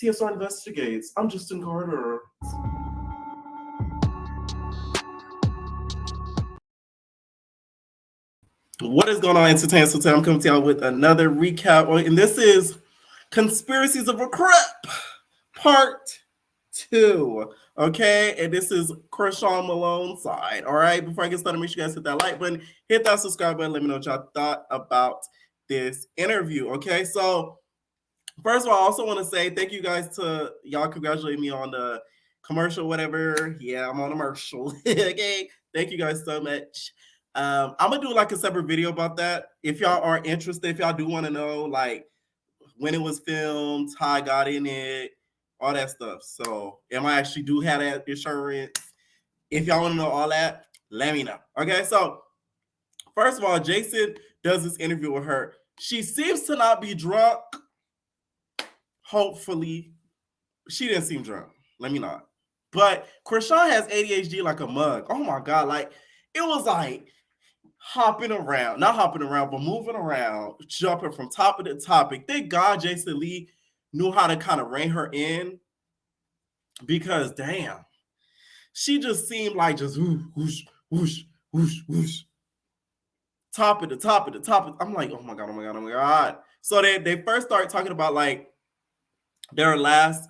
TSR Investigates. I'm Justin Carter. What is going on, Entertainment? So I'm coming to y'all with another recap, and this is Conspiracies of a Crip, Part 2. Okay, and this is Chrisean Malone's side. All right, before I get started, make sure you guys hit that like button, hit that subscribe button, let me know what y'all thought about this interview. Okay, so first of all, I also want to say thank you guys to y'all congratulating me on the commercial, whatever. Yeah, I'm on a commercial. Okay, thank you guys so much. I'm gonna do like a separate video about that. If y'all are interested, if y'all do want to know like when it was filmed, how I got in it, all that stuff. So, am I actually do have that insurance? If y'all want to know all that, let me know. Okay, so first of all, Jason does this interview with her. She seems to not be drunk. Hopefully, she didn't seem drunk. Let me not. But Chrisean has ADHD like a mug. Oh my God. Like, it was like hopping around, not hopping around, but moving around, jumping from topic to topic. Thank God Jason Lee knew how to kind of rein her in because, damn, she just seemed like just whoosh, whoosh, whoosh, whoosh. Topic to topic to topic. I'm like, oh my God, oh my God, oh my God. So they first started talking about like their last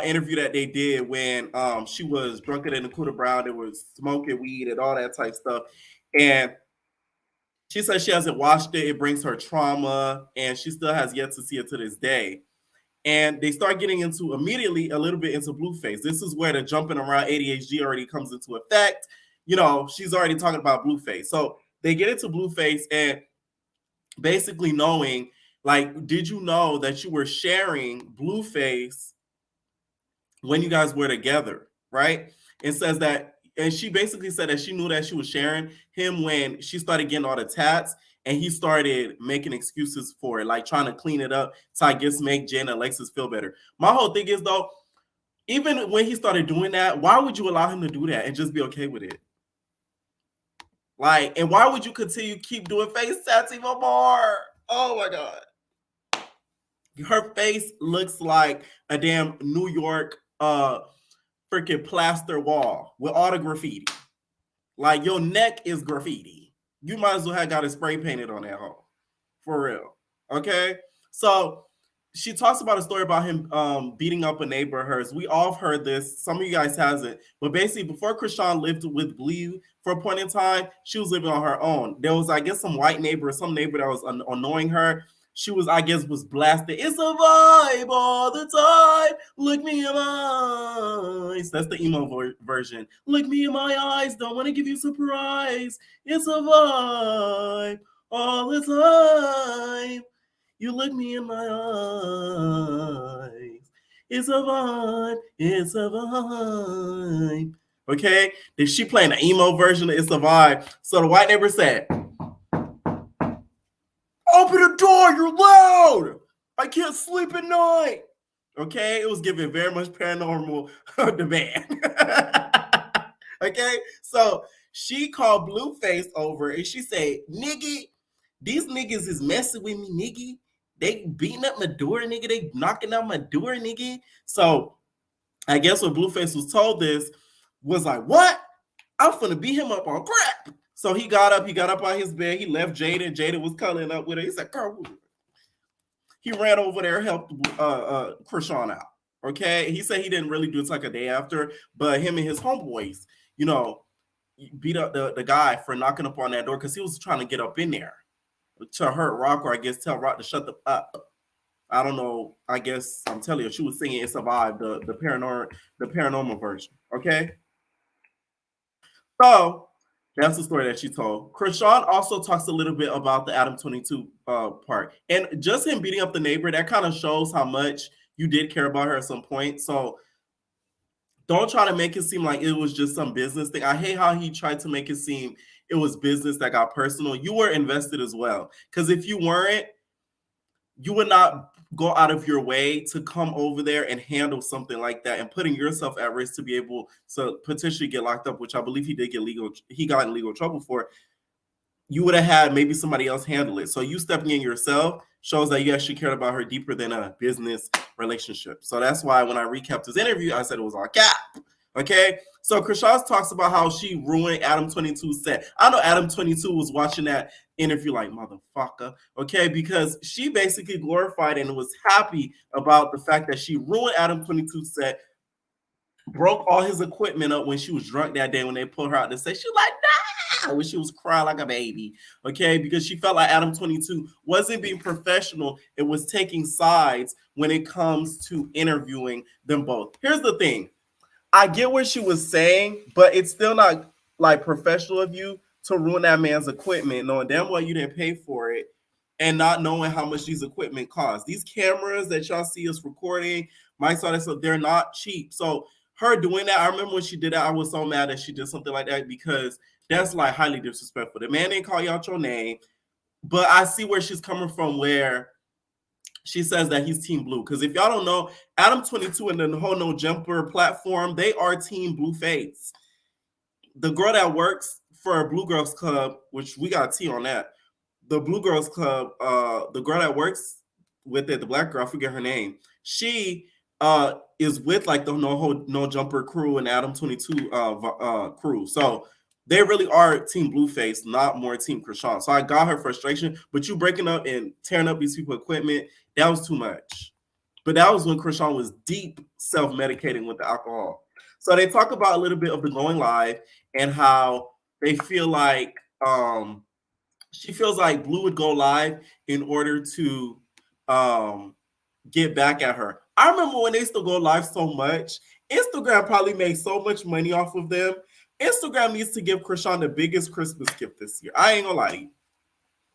interview that they did when she was drunker than the Cuda Brown. They was smoking weed and all that type stuff. And she says she hasn't watched it. It brings her trauma, and she still has yet to see it to this day. And they start getting into immediately a little bit into Blueface. This is where the jumping around ADHD already comes into effect. You know, she's already talking about Blueface. So they get into Blueface and basically knowing, like, did you know that you were sharing Blueface when you guys were together, right? It says that, and she basically said that she knew that she was sharing him when she started getting all the tats, and he started making excuses for it, like trying to clean it up to, I guess, make Jen and Alexis feel better. My whole thing is, though, even when he started doing that, why would you allow him to do that and just be okay with it? Like, and why would you continue keep doing face tats even more? Oh my God. Her face looks like a damn New York freaking plaster wall with all the graffiti. Like, your neck is graffiti. You might as well have got it spray painted on that hole. For real. Okay? So she talks about a story about him beating up a neighbor of hers. We all have heard this. Some of you guys hasn't. But basically, before Chrisean lived with Blue for a point in time, she was living on her own. There was, I guess, some white neighbor or some neighbor that was annoying her. She was, I guess, was blasted. It's a vibe all the time. Look me in my eyes. That's the emo version. Look me in my eyes. Don't want to give you surprise. It's a vibe all the time. You look me in my eyes. It's a vibe. It's a vibe. Okay? Then she playing the emo version of It's a Vibe. So the white neighbor said, open the door, you're loud. I can't sleep at night. Okay? It was giving very much paranormal demand. Okay? So she called Blueface over and she said, nigga, these niggas is messing with me, nigga. They beating up my door, nigga. They knocking out my door, nigga. So I guess what Blueface was told this was like, what? I'm finna beat him up on Crip. So he got up out his bed. He left Jada. Jada was cuddling up with her. He said, girl, he ran over there, helped Chrisean out. Okay. He said he didn't really do it like a day after, but him and his homeboys, you know, beat up the guy for knocking up on that door because he was trying to get up in there to hurt Rock, or I guess tell Rock to shut the up. I don't know. I guess I'm telling you, she was singing "It Survived," the paranormal version. Okay, so that's the story that she told. Chrisean also talks a little bit about the Adam 22 part, and just him beating up the neighbor. That kind of shows how much you did care about her at some point. So don't try to make it seem like it was just some business thing. I hate how he tried to make it seem it was business that got personal. You were invested as well, because if you weren't, you would not go out of your way to come over there and handle something like that and putting yourself at risk to be able to potentially get locked up, which I believe he did get he got in legal trouble for. You would have had maybe somebody else handle it. So you stepping in yourself shows that you actually cared about her deeper than a business relationship. So that's why when I recapped his interview, I said it was all cap. Okay, so Chrisean talks about how she ruined Adam 22's set. I know Adam 22 was watching that interview like, motherfucker, okay, because she basically glorified and was happy about the fact that she ruined Adam 22's set, broke all his equipment up when she was drunk that day when they pulled her out to say, she was like, nah, when she was crying like a baby, okay, because she felt like Adam 22 wasn't being professional. It was taking sides when it comes to interviewing them both. Here's the thing. I get what she was saying, but it's still not like professional of you to ruin that man's equipment, knowing damn well you didn't pay for it and not knowing how much these equipment cost. These cameras that y'all see us recording, mics, all that stuff, they're not cheap. So her doing that, I remember when she did that, I was so mad that she did something like that because that's like highly disrespectful. The man didn't call you out your name, but I see where she's coming from where she says that he's Team Blue. Because if y'all don't know, Adam 22 and the whole No Jumper platform, they are Team Blueface. The girl that works for Blue Girls Club, which we got tea on that. The Blue Girls Club, the girl that works with it, the black girl, I forget her name. She is with like the No Jumper crew and Adam 22 crew. So they really are Team Blueface, not more Team Chrisean. So I got her frustration, but you breaking up and tearing up these people's equipment, that was too much. But that was when Chrisean was deep self-medicating with the alcohol. So they talk about a little bit of the going live and how they feel like she feels like Blue would go live in order to get back at her. I remember when they used to go live so much. Instagram probably made so much money off of them. Instagram needs to give Chrisean the biggest Christmas gift this year. I ain't gonna lie to you.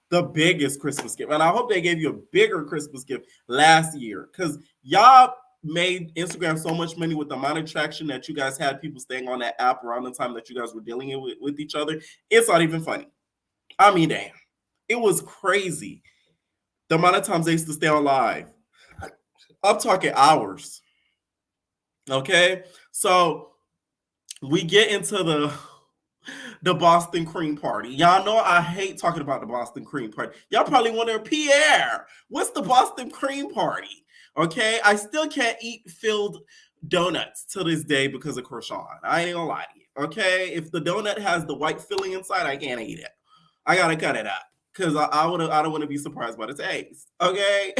The biggest Christmas gift. And I hope they gave you a bigger Christmas gift last year. Because y'all made Instagram so much money with the amount of traction that you guys had people staying on that app around the time that you guys were dealing with each other. It's not even funny. I mean, damn. It was crazy. The amount of times they used to stay on live. I'm talking hours. Okay? So we get into the Boston Cream Party. Y'all know I hate talking about the Boston Cream Party. Y'all probably wonder, Pierre, what's the Boston Cream Party? Okay? I still can't eat filled donuts to this day because of Chrisean. I ain't gonna lie to you. Okay? If the donut has the white filling inside, I can't eat it. I gotta cut it out because I don't want to be surprised by the taste. Okay?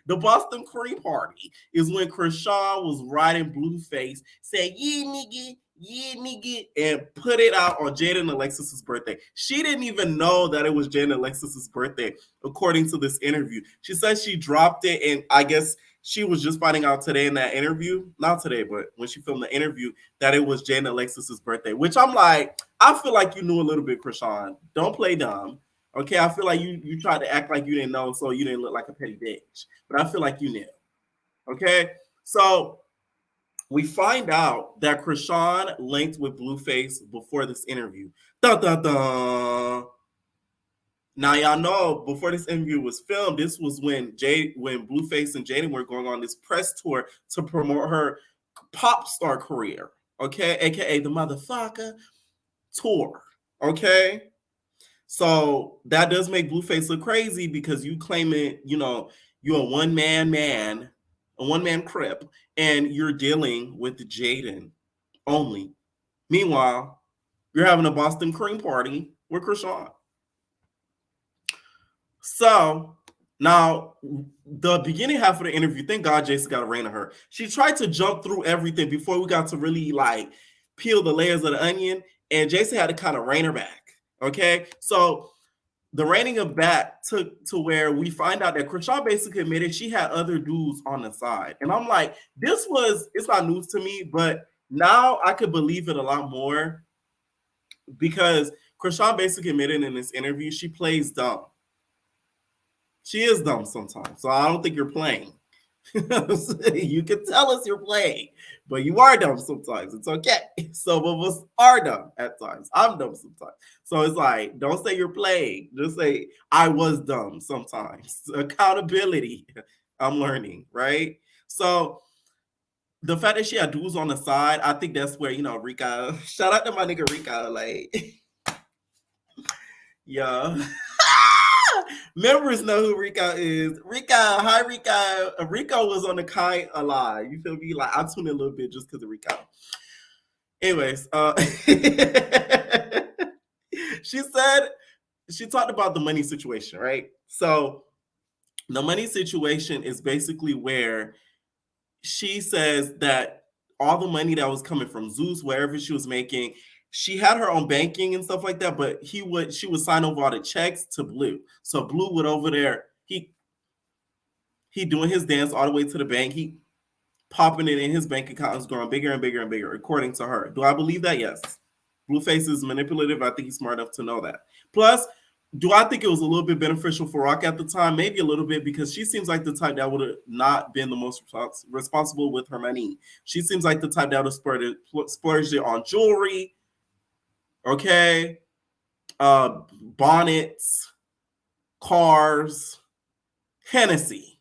The Boston Cream Party is when Chrisean was riding Blueface, saying, yeah, nigga, and put it out on Jada and Alexis's birthday. She didn't even know that it was Jada and Alexis's birthday, according to this interview. She said she dropped it, and I guess she was just finding out today in that interview, not today, but when she filmed the interview, that it was Jada and Alexis's birthday, which I'm like, I feel like you knew a little bit, Chrisean. Don't play dumb. Okay, I feel like you tried to act like you didn't know, so you didn't look like a petty bitch. But I feel like you knew. Okay, so we find out that Chrisean linked with Blueface before this interview. Dun, dun, dun. Now y'all know before this interview was filmed, this was when Blueface and Jaden were going on this press tour to promote her pop star career. Okay, aka the motherfucker tour. Okay. So that does make Blueface look crazy because you claiming, you're a one-man Crip, and you're dealing with Jaden only. Meanwhile, you're having a Boston Cream Party with Chrisean. So now the beginning half of the interview, thank God Jason got a rein of her. She tried to jump through everything before we got to really like peel the layers of the onion, and Jason had to kind of rein her back. Okay, so the reining of back took to where we find out that Chrisean basically admitted she had other dudes on the side. And I'm like, it's not news to me, but now I could believe it a lot more because Chrisean basically admitted in this interview she plays dumb. She is dumb sometimes, so I don't think you're playing. You can tell us you're playing, but you are dumb sometimes. It's okay. Some of us are dumb at times. I'm dumb sometimes. So it's like, don't say you're playing. Just say, I was dumb sometimes. Accountability. I'm learning, right? So the fact that she had dudes on the side, I think that's where, Rika, shout out to my nigga Rika, like, yeah. Members know who Rico is. Rico, hi Rico. Rico was on the kite alive. You feel me? Like I tuned in a little bit just because of Rico. Anyways, she talked about the money situation, right? So the money situation is basically where she says that all the money that was coming from Zeus, wherever she was making, she had her own banking and stuff like that, but she would sign over all the checks to Blue. So Blue would over there, he doing his dance all the way to the bank. He popping it in his bank account is growing bigger and bigger and bigger, according to her. Do I believe that? Yes. Blueface is manipulative. I think he's smart enough to know that. Plus, do I think it was a little bit beneficial for Rock at the time? Maybe a little bit, because she seems like the type that would have not been the most responsible with her money. She seems like the type that would have splurged it on jewelry, okay, bonnets, cars, Hennessy.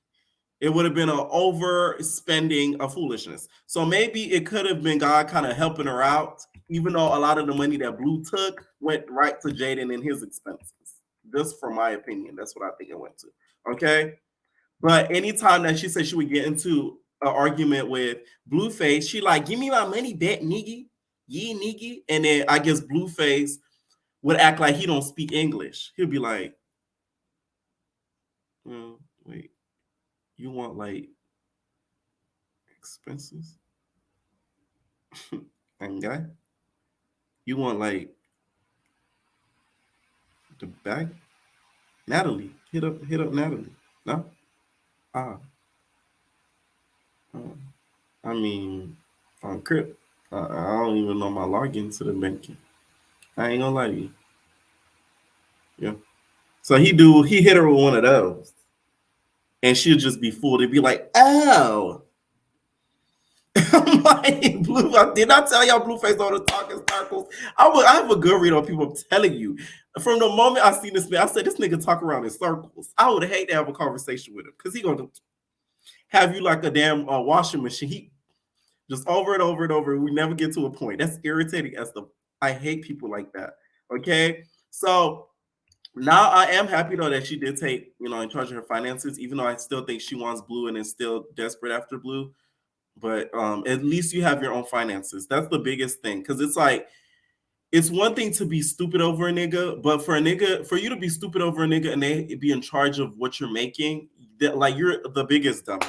It would have been an overspending of foolishness. So maybe it could have been God kind of helping her out, even though a lot of the money that Blue took went right to Jaden and his expenses. Just from my opinion, that's what I think it went to. Okay. But anytime that she said she would get into an argument with Blueface, she like, give me my money back, nigga. Yee, nigga. And then I guess Blueface would act like he don't speak English. He'll be like, wait, you want like expenses? And guy, you want like the bag? Natalie, hit up Natalie. No? I mean, on Crip, I don't even know my login to the banking. I ain't gonna lie to you. Yeah. So he hit her with one of those. And she'll just be fooled. It'd be like, oh. I'm like, Blue, did I tell y'all Blueface on the talking circles? I have a good read on people. I'm telling you. From the moment I seen this man, I said, this nigga talk around in circles. I would hate to have a conversation with him because he gonna have you like a damn washing machine. He just over and over and over. We never get to a point. That's irritating as the. I hate people like that. Okay, so now I am happy though that she did take in charge of her finances, even though I still think she wants Blue and is still desperate after Blue. But at least you have your own finances. That's the biggest thing, because it's like it's one thing to be stupid over a nigga, but for you to be stupid over a nigga and they be in charge of what you're making, that like you're the biggest dummy.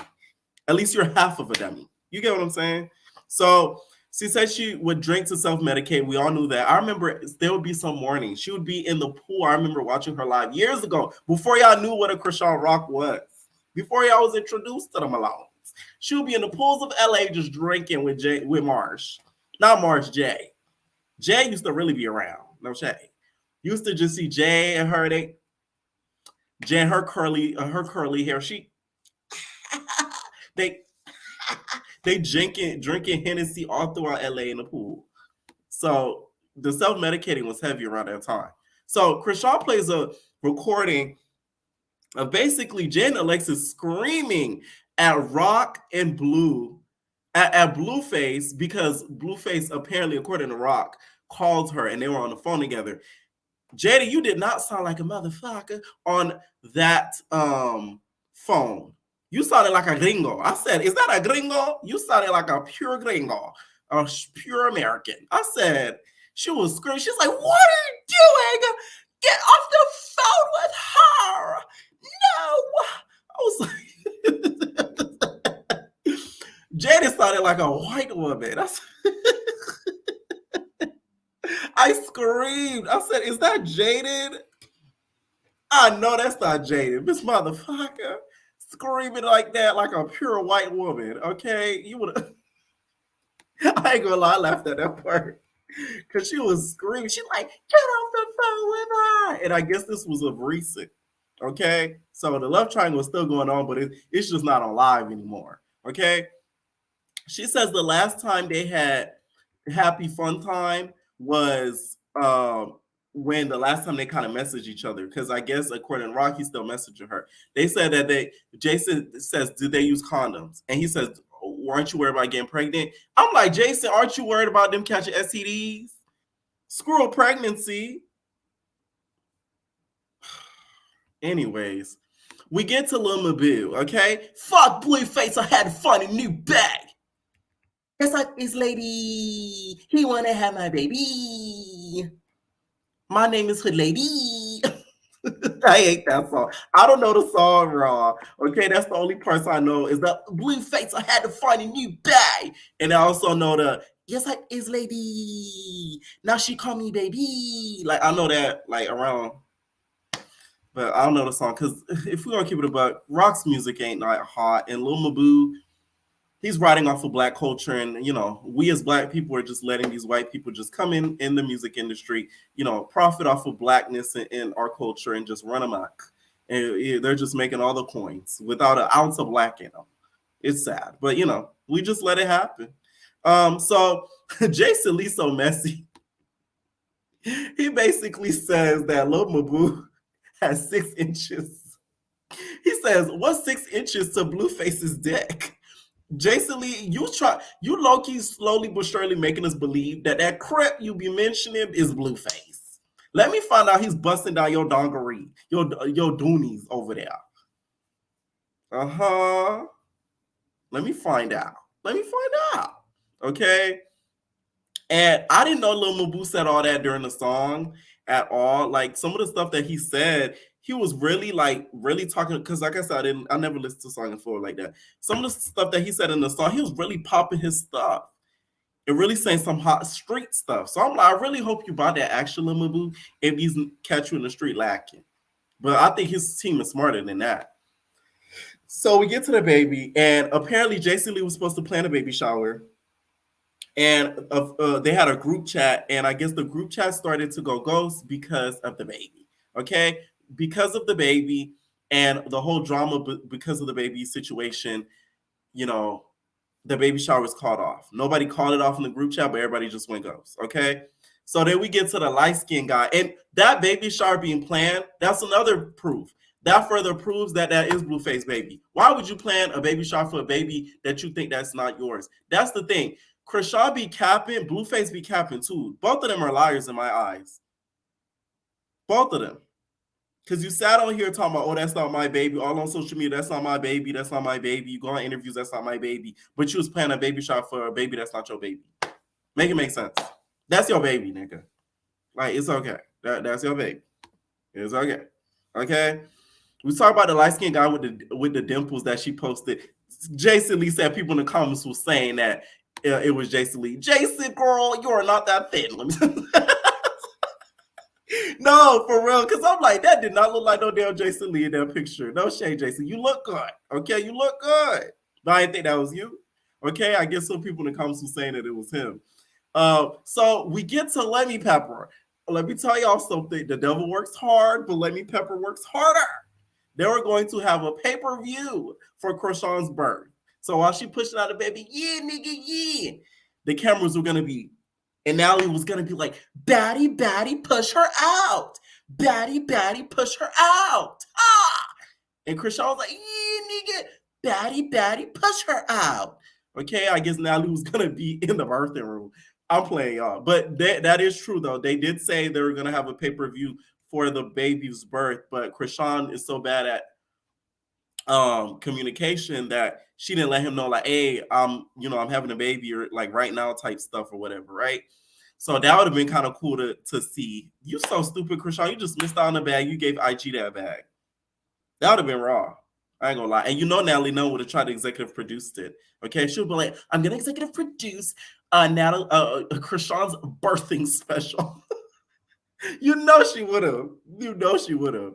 At least you're half of a dummy. You get what I'm saying? So she said she would drink to self-medicate. We all knew that. I remember there would be some mornings. She would be in the pool. I remember watching her live years ago, before y'all knew what a Chrisean Rock was, before y'all was introduced to the Malones. She would be in the pools of LA just drinking with Marsh. Not Marsh, Jay. Jay used to really be around. No shade. Used to just see Jay and her. Jay and her curly hair. They drinking Hennessy all throughout LA in the pool. So the self-medicating was heavy around that time. So Chrisean plays a recording of basically Jay and Alexis screaming at Rock and Blue, at Blueface, because Blueface apparently, according to Rock, called her and they were on the phone together. Jada, you did not sound like a motherfucker on that phone. You sounded like a gringo. I said, is that a gringo? You sounded like a pure gringo, a pure American. I said, she was screaming. She's like, what are you doing? Get off the phone with her. No. I was like, Jada sounded like a white woman. I screamed. I said, is that Jaden? I know that's not Jaden. This motherfucker screaming like that, like a pure white woman. Okay, you would have. I ain't gonna lie, I laughed at that part because she was screaming. She's like, "Get off the phone with her!" And I guess this was of recent. Okay, so the love triangle is still going on, but it's just not on live anymore. Okay, she says the last time they had happy fun time was when the last time they kind of messaged each other, because I guess according to Rocky still messaging her. They said that Jason says, did they use condoms? And he says, aren't you worried about getting pregnant? I'm like, Jason, aren't you worried about them catching STDs? Screw a pregnancy. Anyways, we get to Lil Maboo, okay? Fuck Blueface, I had to find a new bag. It's like this lady, he wanna have my baby. My name is Hood Lady. I hate that song. I don't know the song raw. Okay, that's the only parts I know is the Blueface. I had to find a new bag, and I also know the yes, like is lady. Now she call me baby. Like I know that like around, but I don't know the song because if we gonna keep it about Rock's music ain't like hot, and Lil Maboo he's writing off of black culture, and we as black people are just letting these white people just come in the music industry, profit off of blackness in our culture and just run amok, and they're just making all the coins without an ounce of black in them. It's sad, but we just let it happen. So Jason Lee so messy. He basically says that Lil Maboo has 6 inches. He says, what's 6 inches to Blueface's dick? Jason Lee, you low-key slowly but surely making us believe that Crip you be mentioning is Blueface. Let me find out he's busting down your dongery, your doonies over there. Uh-huh. Let me find out. Okay. And I didn't know Lil Maboo said all that during the song at all. Like some of the stuff that he said, he was really talking because like I said, I never listened to a song before like that. Some of the stuff that he said in the song, he was really popping his stuff and really saying some hot street stuff. So I'm like, I really hope you buy that action Lil Maboo if he's catch you in the street lacking. But I think his team is smarter than that. So we get to the baby, and apparently Jason Lee was supposed to plan a baby shower. And they had a group chat, and I guess the group chat started to go ghost because of the baby. Okay, because of the baby and the whole drama because of the baby situation. The baby shower was called off. Nobody called it off in the group chat, but everybody just went ghost. Okay, so then we get to the light skinned guy, and that baby shower being planned. That's another proof. That further proves that is Blueface baby. Why would you plan a baby shower for a baby that you think that's not yours? That's the thing. Chrisean be capping, Blueface be capping too. Both of them are liars in my eyes. Both of them. Because you sat on here talking about, oh, that's not my baby. All on social media, that's not my baby. That's not my baby. You go on interviews, that's not my baby. But you was planning a baby shower for a baby that's not your baby. Make it make sense. That's your baby, nigga. Like, it's okay. That's your baby. It's okay. Okay? We talk about the light-skinned guy with the dimples that she posted. Jason Lee said people in the comments were saying that it was Jason Lee. Jason, girl, you are not that thin. No, for real. Because I'm like, that did not look like no damn Jason Lee in that picture. No shade, Jason. You look good. Okay, you look good. But I didn't think that was you. Okay, I guess some people in the comments were saying that it was him. So we get to Lemmy Pepper. Let me tell y'all something. The devil works hard, but Lemmy Pepper works harder. They were going to have a pay-per-view for Chrisean's birth. So while she pushing out the baby, yeah, nigga, yeah, the cameras were going to be, and Natalie was going to be like, baddie, push her out. Baddie, push her out. Ah! And Chrisean was like, yeah, nigga, baddie, push her out. Okay, I guess Natalie was going to be in the birthing room. I'm playing y'all. But that is true, though. They did say they were going to have a pay-per-view for the baby's birth, but Chrisean is so bad at communication that she didn't let him know, like, hey, I'm having a baby, or like right now type stuff or whatever, right? So that would have been kind of cool to see. You so stupid, Chrisean. You just missed out on the bag. You gave IG that bag. That would have been raw. I ain't gonna lie. And Natalie Nunn would have tried to executive produce it. Okay, she'll be like, I'm gonna executive produce Chrisean's birthing special. You know she would have.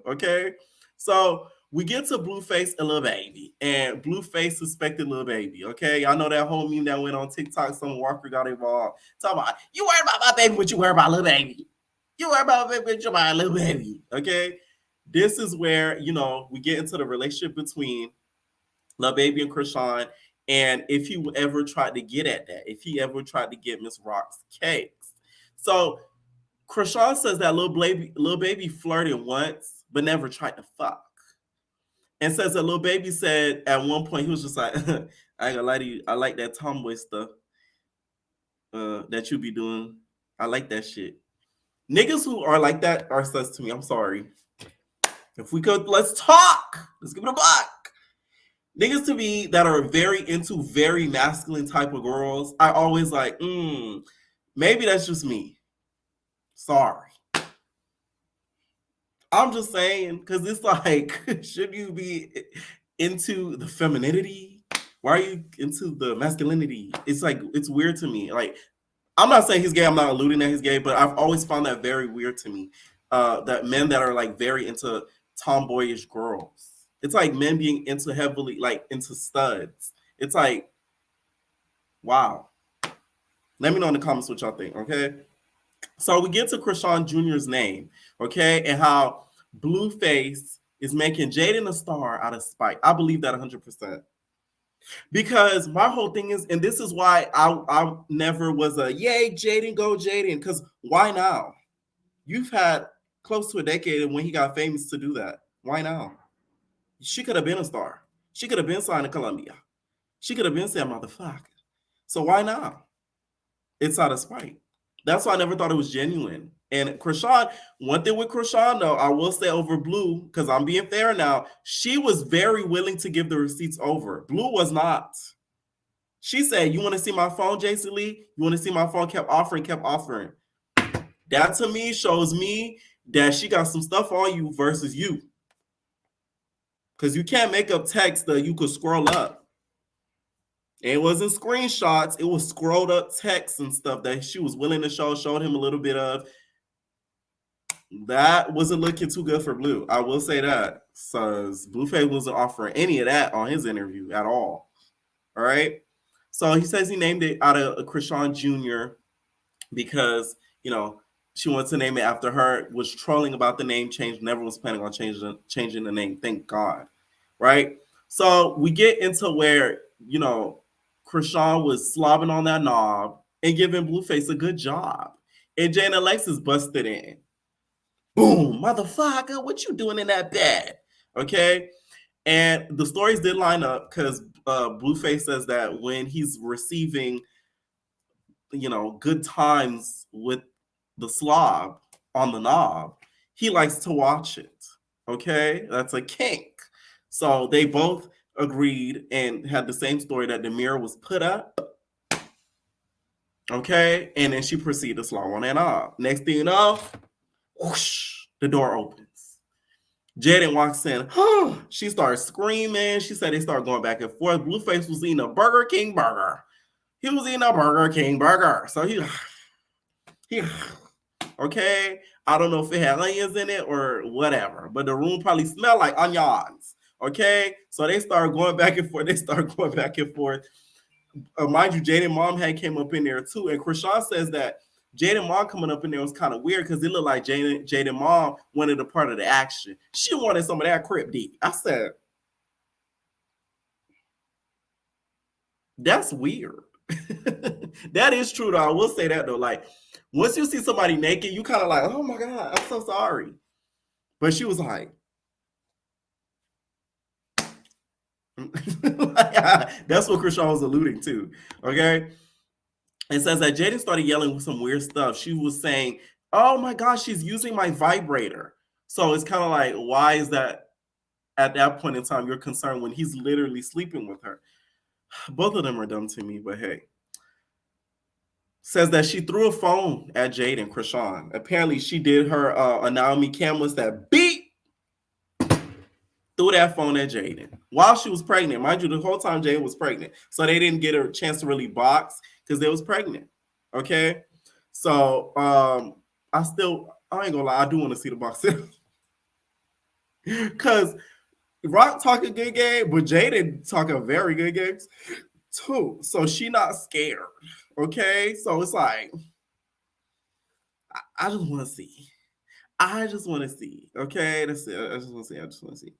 Okay, so we get to Blueface and Lil Baby, and Blueface suspected Lil Baby. Okay, y'all know that whole meme that went on TikTok. Some Walker got involved. Talking about, you worry about my baby, but you worry about Lil Baby. You worry about my baby, but you worry about Lil Baby. Okay, this is where we get into the relationship between Lil Baby and Chrisean, and if he ever tried to get at that, if he ever tried to get Miss Rock's cakes. So Chrisean says that Lil Baby flirted once, but never tried to fuck. And says that Lil Baby said at one point, he was just like, I ain't gonna lie to you, I like that tomboy stuff that you be doing. I like that shit. Niggas who are like that are sus to me. I'm sorry. If we could, let's talk. Let's give it a buck. Niggas to me that are very into very masculine type of girls, I always like, maybe that's just me. Sorry. I'm just saying, because it's like, should you be into the femininity? Why are you into the masculinity? It's like, it's weird to me. Like, I'm not saying he's gay. I'm not alluding that he's gay, but I've always found that very weird to me. That men that are like very into tomboyish girls. It's like men being into heavily, like into studs. It's like, wow. Let me know in the comments what y'all think, okay? So we get to Chrisean Jr.'s name, okay, and how Blueface is making Jaden a star out of spite. I believe that 100%. Because my whole thing is, and this is why I never was a yay, Jaden, go Jaden, because why now? You've had close to a decade when he got famous to do that. Why now? She could have been a star. She could have been signed to Columbia. She could have been saying motherfucker. So why now? It's out of spite. That's why I never thought it was genuine. And Chrisean, one thing with Chrisean, though, I will say over Blue, because I'm being fair now, she was very willing to give the receipts over. Blue was not. She said, you want to see my phone, Jason Lee? You want to see my phone? Kept offering. That to me shows me that she got some stuff on you versus you. Because you can't make up text that you could scroll up. It wasn't screenshots. It was scrolled up text and stuff that she was willing to showed him a little bit of. That wasn't looking too good for Blue. I will say that. So Blueface wasn't offering any of that on his interview at all. All right. So he says he named it out of Chrisean Jr. because, you know, she wants to name it after her, was trolling about the name change, never was planning on changing the name. Thank God. Right. So we get into where, you know, Chrisean was slobbing on that knob and giving Blueface a good job. And Jane Alexis busted in. Boom, motherfucker, what you doing in that bed? Okay. And the stories did line up because Blueface says that when he's receiving, you know, good times with the slob on the knob, he likes to watch it. Okay. That's a kink. So they both agreed and had the same story that the mirror was put up. Okay. And then she proceeded to slob on that knob. Next thing you know, whoosh, the door opens. Jaden walks in. She starts screaming. She said they started going back and forth. Blueface was eating a Burger King burger. He was eating a Burger King burger. So he okay. I don't know if it had onions in it or whatever, but the room probably smelled like onions. Okay. So they started going back and forth. Mind you, Jaden mom had came up in there too. And Chrisean says that Jaden mom coming up in there was kind of weird because it looked like Jaden mom wanted a part of the action. She wanted some of that Crip D. I said, that's weird. That is true though. I will say that though. Like once you see somebody naked, you kind of like, oh my God, I'm so sorry. But she was like, that's what Chrisean was alluding to. Okay. It says that Jaden started yelling with some weird stuff. She was saying, oh my gosh, she's using my vibrator. So it's kind of like, why is that at that point in time you're concerned when he's literally sleeping with her? Both of them are dumb to me, but hey. Says that she threw a phone at Jaden, Chrisean. Apparently she did her Naomi Campbell's that beep. Threw that phone at Jaden while she was pregnant. Mind you, the whole time Jaden was pregnant. So they didn't get a chance to really box because they was pregnant. Okay. So I ain't gonna lie, I do want to see the box. Because Rock talking good game, but Jaden talking very good games too. So she not scared. Okay. So it's like, I just want to see. Okay. That's it. I just want to see.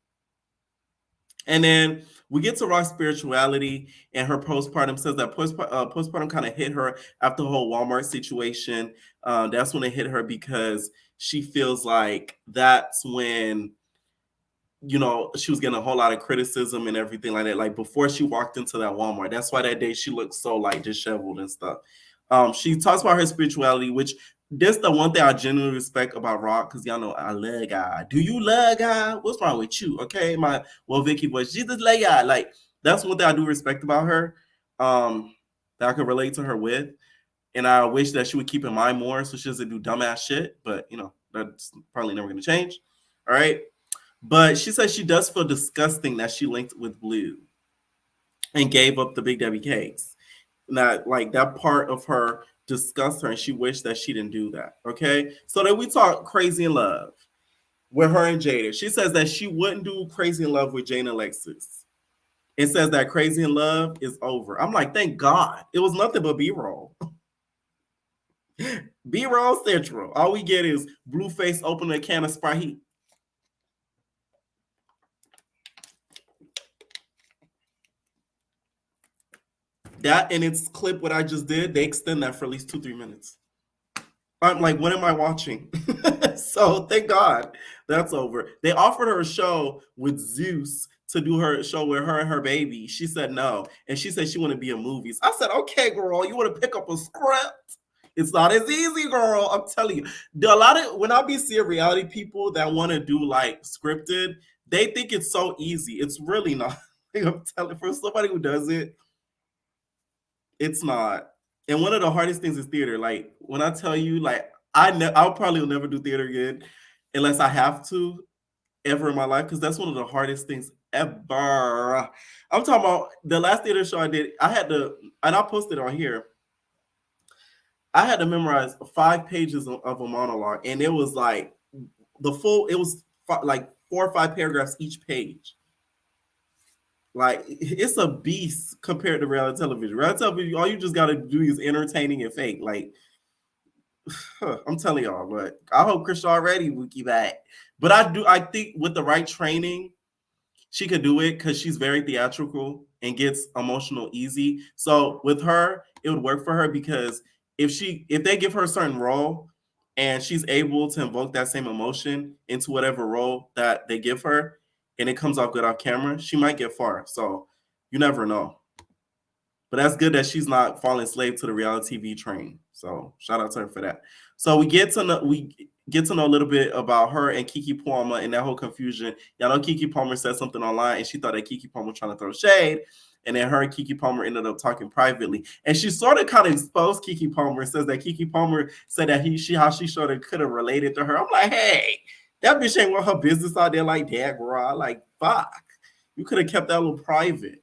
And then we get to Rock's spirituality and her postpartum. Says that postpartum kind of hit her after the whole Walmart situation. That's when it hit her because she feels like that's when, you know, she was getting a whole lot of criticism and everything like that. Like before she walked into that Walmart. That's why that day she looked so like disheveled and stuff. She talks about her spirituality, which This the one thing I genuinely respect about Rock, because y'all know I love God. Do you love God? What's wrong with you? Okay, my Vicky voice. She just love God. Like that's one thing I do respect about her. That I can relate to her with, and I wish that she would keep in mind more so she doesn't do dumbass shit. But that's probably never gonna change. All right. But she says she does feel disgusting that she linked with Blue and gave up the Big Debbie cakes. That like that part of her disgusts her and she wished that she didn't do that. Okay. So then we talk Crazy in Love with her and Jada. She says that she wouldn't do Crazy in Love with Jane and Alexis. It says that Crazy in Love is over. I'm like, thank God. It was nothing but B-roll. B-roll central. All we get is Blueface opening a can of Sprite Heat. That and its clip, what I just did, they extend that for at least 2-3 minutes. I'm like, what am I watching? So thank God that's over. They offered her a show with Zeus to do her show with her and her baby. She said no. And she said she want to be in movies. I said, okay, girl, you want to pick up a script? It's not as easy, girl. I'm telling you. A lot of when I be seeing reality people that want to do like scripted, they think it's so easy. It's really not. I'm telling for somebody who does it, it's not. And one of the hardest things is theater. Like when I tell you, like I'll probably will never do theater again unless I have to ever in my life because that's one of the hardest things ever. I'm talking about the last theater show I did. I had to, and I posted on here. I had to memorize 5 pages of a monologue, and it was like the full. It was like 4 or 5 paragraphs each page. Like it's a beast compared to reality television. Reality television, all you just got to do is entertaining and fake. Like I'm telling y'all, but I hope Chrisean ready will keep back. But I think with the right training, she could do it because she's very theatrical and gets emotional easy. So with her, it would work for her because if they give her a certain role and she's able to invoke that same emotion into whatever role that they give her and it comes off good off camera, she might get far. So you never know. But that's good that she's not falling slave to the reality TV train. So shout out to her for that. So we get to know a little bit about her and Keke Palmer and that whole confusion. Y'all know Keke Palmer said something online and she thought that Keke Palmer was trying to throw shade. And then her and Keke Palmer ended up talking privately. And she sort of kind of exposed Keke Palmer and says that Keke Palmer said that how she sort of could have related to her. I'm like, hey, that bitch ain't want her business out there like that, bro. Like, fuck. You could have kept that a little private.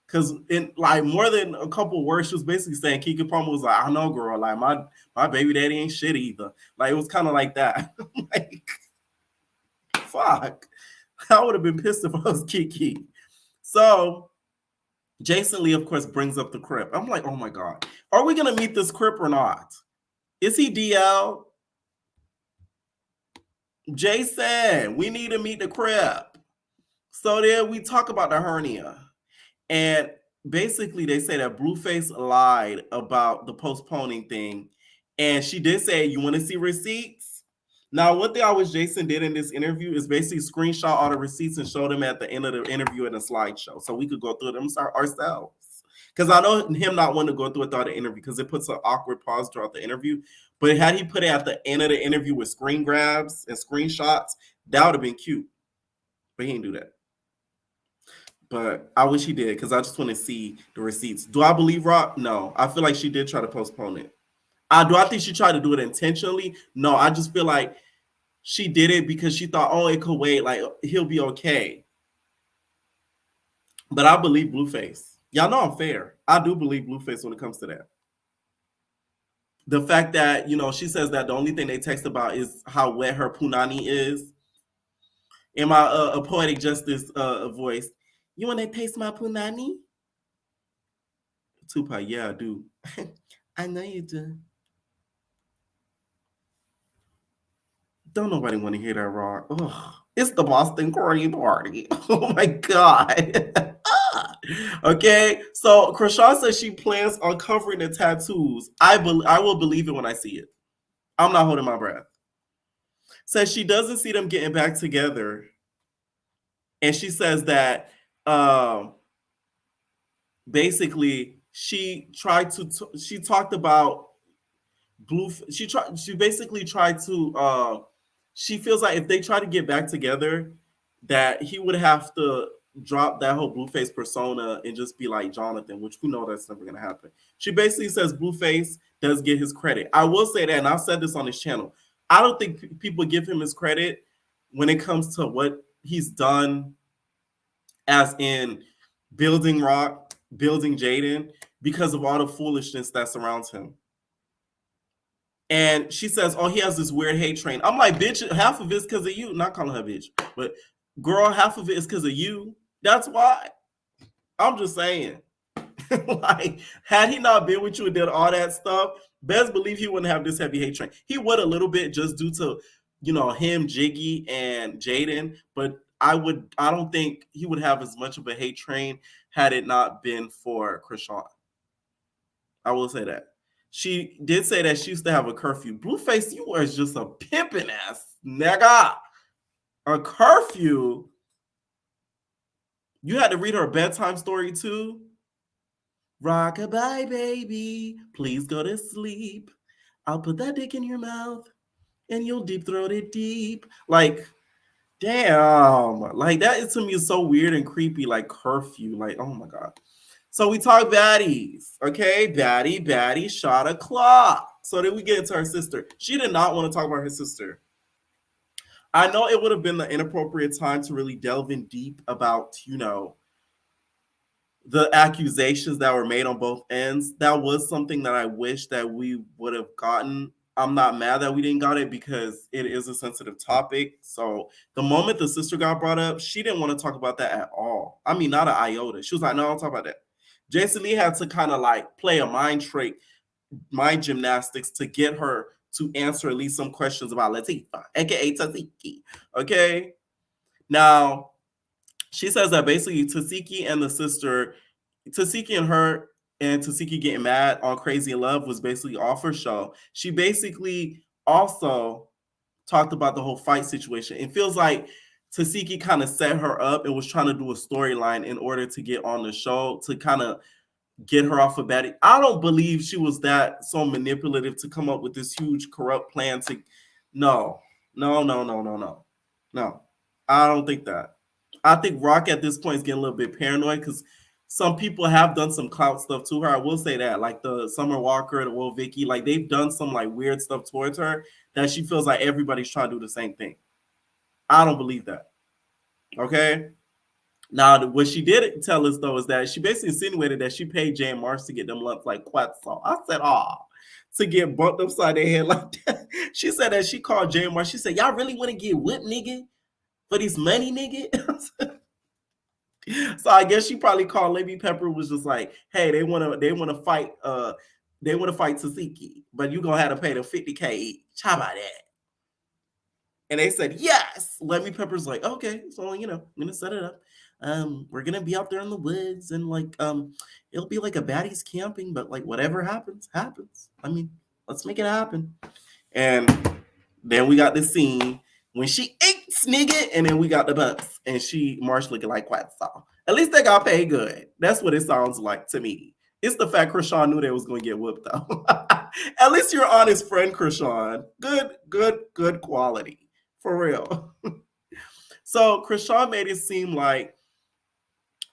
Because in like more than a couple words, she was basically saying Keke Palmer was like, I know, girl, like my baby daddy ain't shit either. Like it was kind of like that. Like, fuck. I would have been pissed if I was Keke. So Jason Lee, of course, brings up the Crip. I'm like, oh my God. Are we gonna meet this Crip or not? Is he DL? Jason, we need to meet the Crip. So then we talk about the hernia. And basically, they say that Blueface lied about the postponing thing. And she did say, you want to see receipts? Now, what they always Jason did in this interview is basically screenshot all the receipts and show them at the end of the interview in a slideshow. So we could go through them ourselves. Because I know him not wanting to go through it throughout the interview because it puts an awkward pause throughout the interview. But had he put it at the end of the interview with screen grabs and screenshots, that would have been cute. But he didn't do that. But I wish he did because I just want to see the receipts. Do I believe Rock? No. I feel like she did try to postpone it. Do I think she tried to do it intentionally? No. I just feel like she did it because she thought, oh, it could wait. Like, he'll be okay. But I believe Blueface. Y'all know I'm fair. I do believe Blueface when it comes to that. The fact that, she says that the only thing they text about is how wet her punani is. In my a poetic justice voice, you want to taste my punani? Tupac, yeah, I do. I know you do. Don't nobody want to hear that rock. Ugh. It's the Boston Green Party. Oh my God. Okay, so Chrisean says she plans on covering the tattoos. I will believe it when I see it. I'm not holding my breath. Says she doesn't see them getting back together. And she says that basically she talked about She basically tried to. She feels like if they try to get back together, that he would have to drop that whole Blueface persona and just be like Jonathan, which we know that's never gonna happen. She basically says Blueface does get his credit. I will say that, and I've said this on his channel. I don't think people give him his credit when it comes to what he's done, as in building Rock, building Jaden, because of all the foolishness that surrounds him. And she says, "Oh, he has this weird hate train." I'm like, "Bitch, half of it's because of you." Not calling her bitch, but girl, half of it is because of you. That's why. I'm just saying. Like, had he not been with you and did all that stuff, best believe he wouldn't have this heavy hate train. He would a little bit just due to, him, Jiggy, and Jaden, but I don't think he would have as much of a hate train had it not been for Chrisean. I will say that. She did say that she used to have a curfew. Blueface, you was just a pimping ass nigga. A curfew? You had to read her bedtime story too? Rockabye, baby. Please go to sleep. I'll put that dick in your mouth and you'll deep throat it deep. Like, damn. Like, that is to me is so weird and creepy. Like, curfew. Like, oh my God. So we talk baddies. Okay, baddie shot a clock. So then we get into her sister. She did not want to talk about her sister. I know it would have been the inappropriate time to really delve in deep about, the accusations that were made on both ends. That was something that I wish that we would have gotten. I'm not mad that we didn't got it because it is a sensitive topic. So the moment the sister got brought up, she didn't want to talk about that at all. I mean, not an iota. She was like, no, I don't talk about that. Jason Lee had to kind of like play a mind gymnastics to get her to answer at least some questions about Latifah, aka Tasiki. Okay. Now, she says that basically Tasiki and the sister, Tasiki and her and Tasiki getting mad on Crazy in Love was basically off her show. She basically also talked about the whole fight situation. It feels like Tasiki kind of set her up and was trying to do a storyline in order to get on the show to kind of get her off of Betty. I don't believe she was that so manipulative to come up with this huge corrupt plan to. No. I don't think that. I think Rock at this point is getting a little bit paranoid because some people have done some clout stuff to her. I will say that, like the Summer Walker, the Will Vicky, like they've done some like weird stuff towards her that she feels like everybody's trying to do the same thing. I don't believe that. Okay. Now, what she did tell us though is that she basically insinuated that she paid Jay and Marsh to get them lumps like Quetzal. I said, to get bumped upside their head like that. She said that she called Jay and Marsh. She said, y'all really want to get whipped, nigga? For this money, nigga? So I guess she probably called Lady Pepper, was just like, hey, they want to fight Tasiki, but you gonna have to pay them $50K each. How about that? And they said, yes. Lady Pepper's like, okay, so I'm gonna set it up. We're gonna be out there in the woods and like it'll be like a baddies camping, but like whatever happens. I mean, let's make it happen. And then we got the scene when she eats, nigga, and then we got the bumps, and Marsh looking like Quetzal. At least they got paid good. That's what it sounds like to me. It's the fact Chrisean knew they was going to get whooped, though. At least you're honest friend, Chrisean. Good quality. For real. So Chrisean made it seem like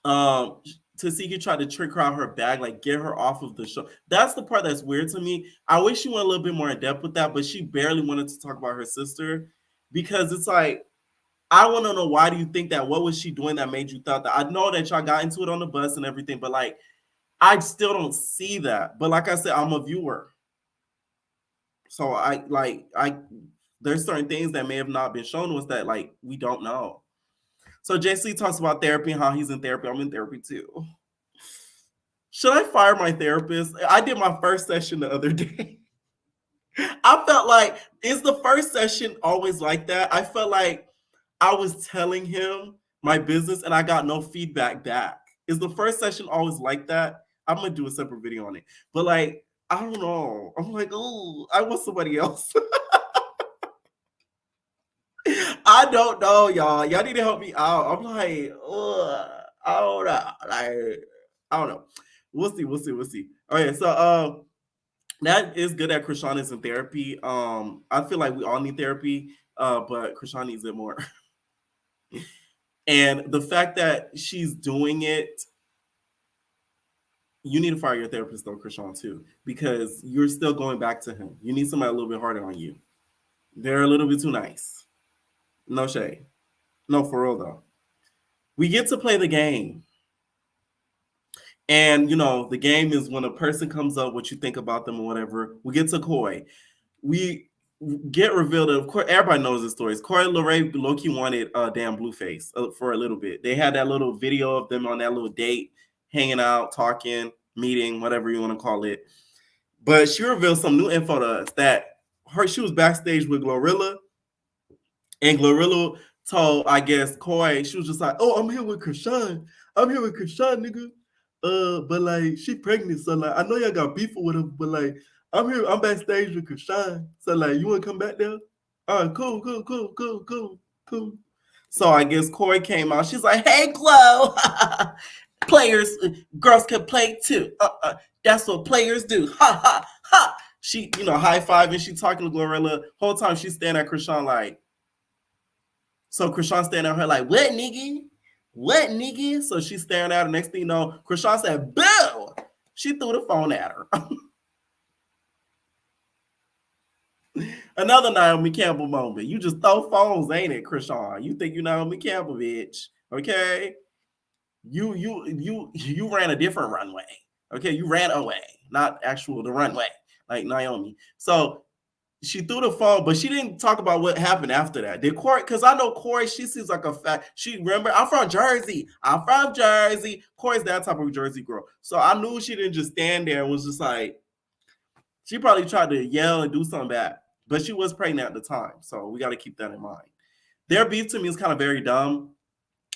Tasiki tried to trick her out her bag, like get her off of the show. That's the part that's weird to me. I wish she went a little bit more in depth with that, but she barely wanted to talk about her sister because it's like, I want to know, why do you think that? What was she doing that made you thought that? I know that y'all got into it on the bus and everything, but like, I still don't see that. But like I said, I'm a viewer. So there's certain things that may have not been shown to us that like, we don't know. So JC talks about therapy and how he's in therapy. I'm in therapy too. Should I fire my therapist? I did my first session the other day. I felt like, is the first session always like that? I felt like I was telling him my business and I got no feedback back. Is the first session always like that? I'm going to do a separate video on it. But like, I don't know. I'm like, oh, I want somebody else. I don't know, y'all. Y'all need to help me out. I'm like, I don't know. Like, I don't know. We'll see. Okay, so that is good that Chrisean is in therapy. I feel like we all need therapy, but Chrisean needs it more. And the fact that she's doing it, you need to fire your therapist though, Chrisean, too, because you're still going back to him. You need somebody a little bit harder on you. They're a little bit too nice. No shade. No, for real though. We get to play the game. And the game is when a person comes up, what you think about them or whatever. We get to Coy. We get revealed that, of course, everybody knows the stories. Coy LeRae low-key wanted damn Blueface for a little bit. They had that little video of them on that little date, hanging out, talking, meeting, whatever you want to call it. But she revealed some new info to us that she was backstage with Glorilla, and Glorilla told, I guess, Coy, she was just like, "Oh, I'm here with Chrisean. I'm here with Chrisean, nigga. But like she pregnant, so like I know y'all got beef with her, but like I'm here, I'm backstage with Chrisean. So like you wanna come back there? All right, cool. So I guess Coy came out. She's like, "Hey, Glo, players, girls can play too. That's what players do. Ha ha ha." She, high fiving. She talking to Glorilla. Whole time she's standing at Chrisean like. So Chrisean standing at her like, "What, nigga? What, nigga?" So she's staring at her. Next thing you know, Chrisean said, "Boo!" She threw the phone at her. Another Naomi Campbell moment. You just throw phones, ain't it, Chrisean? You think you Naomi Campbell, bitch? Okay. You ran a different runway. Okay, you ran away, not the runway, like Naomi. So she threw the phone, but she didn't talk about what happened after that. Did Corey? Because I know Corey, she seems like a fat. She remember, I'm from Jersey. Corey's that type of Jersey girl. So I knew she didn't just stand there and was just like, she probably tried to yell and do something bad. But she was pregnant at the time. So we got to keep that in mind. Their beef to me is kind of very dumb.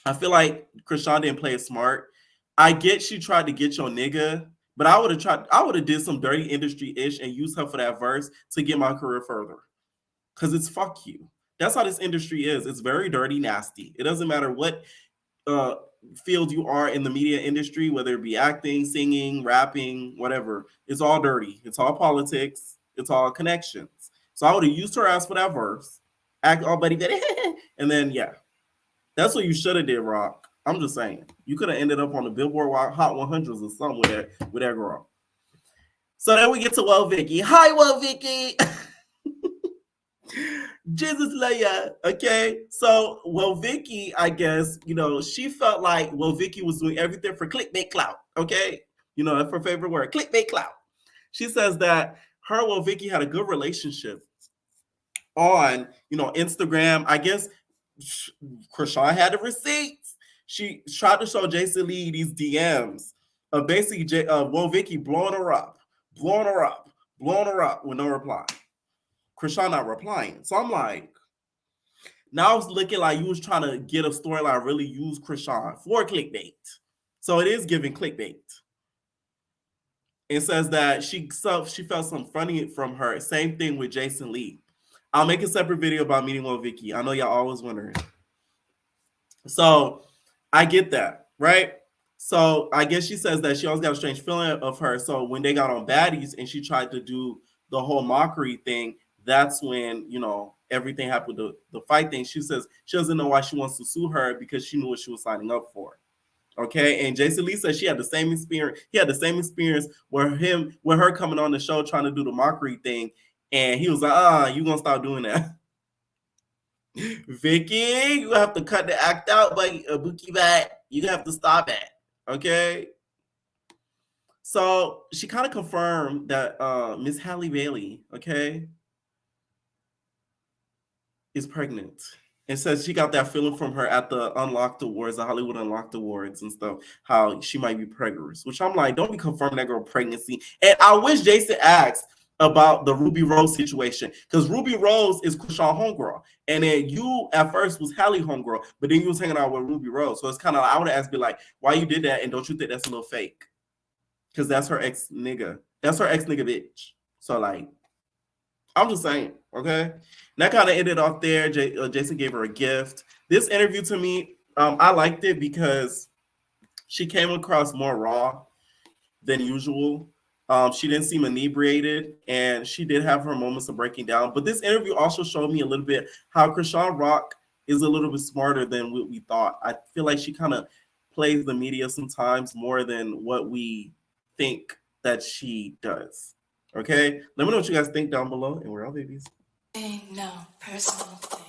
I feel like Chrisean didn't play it smart. I get she tried to get your nigga, but I would have did some dirty industry-ish and used her for that verse to get my career further. Because it's fuck you. That's how this industry is. It's very dirty, nasty. It doesn't matter what field you are in the media industry, whether it be acting, singing, rapping, whatever. It's all dirty. It's all politics. It's all connections. So I would have used her ass for that verse, act all buddy, and then, yeah. That's what you should have did, Rock. I'm just saying. You could have ended up on the Billboard Hot 100s or something with that girl. So then we get to Well Vicky. Hi, Well Vicky. Jesus Leia. Okay. So Well Vicky, I guess, she felt like Well Vicky was doing everything for clickbait clout. Okay. That's her favorite word. Clickbait clout. She says that her and Well Vicky had a good relationship on, Instagram. I guess Chrisean had the receipts. She tried to show Jason Lee these DMs of basically Well Vicky blowing her up with no reply. Chrisean not replying. So I'm like, now it's looking like you was trying to get a storyline, really use Chrisean for clickbait. So it is giving clickbait. It says that she felt something funny from her. Same thing with Jason Lee. I'll make a separate video about meeting Well Vicky. I know y'all always wondering. So I get that, right? So I guess she says that she always got a strange feeling of her. So when they got on Baddies and she tried to do the whole mockery thing, that's when, everything happened, the fight thing. She says she doesn't know why she wants to sue her because she knew what she was signing up for. Okay. And Jason Lee said she had the same experience. He had the same experience with her coming on the show trying to do the mockery thing. And he was like, you gonna stop doing that. Vicky, you have to cut the act out, but Buki back. You have to stop it. Okay. So she kind of confirmed that Miss Halle Bailey, okay, is pregnant. And says she got that feeling from her at the Unlocked Awards, the Hollywood Unlocked Awards and stuff, how she might be pregnant. Which I'm like, don't be confirming that girl pregnancy. And I wish Jason asked about the Ruby Rose situation, because Ruby Rose is Chrisean homegirl, and then you at first was Halle homegirl, but then you was hanging out with Ruby Rose. So it's kind of, I would ask, be like, why you did that, and don't you think that's a little fake? Because that's her ex nigga. That's her ex nigga bitch. So like, I'm just saying, okay. And that kind of ended off there. Jason gave her a gift. This interview to me, I liked it because she came across more raw than usual. She didn't seem inebriated, and she did have her moments of breaking down. But this interview also showed me a little bit how Chrisean Rock is a little bit smarter than what we thought. I feel like she kind of plays the media sometimes more than what we think that she does. Okay? Let me know what you guys think down below, and we're all babies. No personal thing.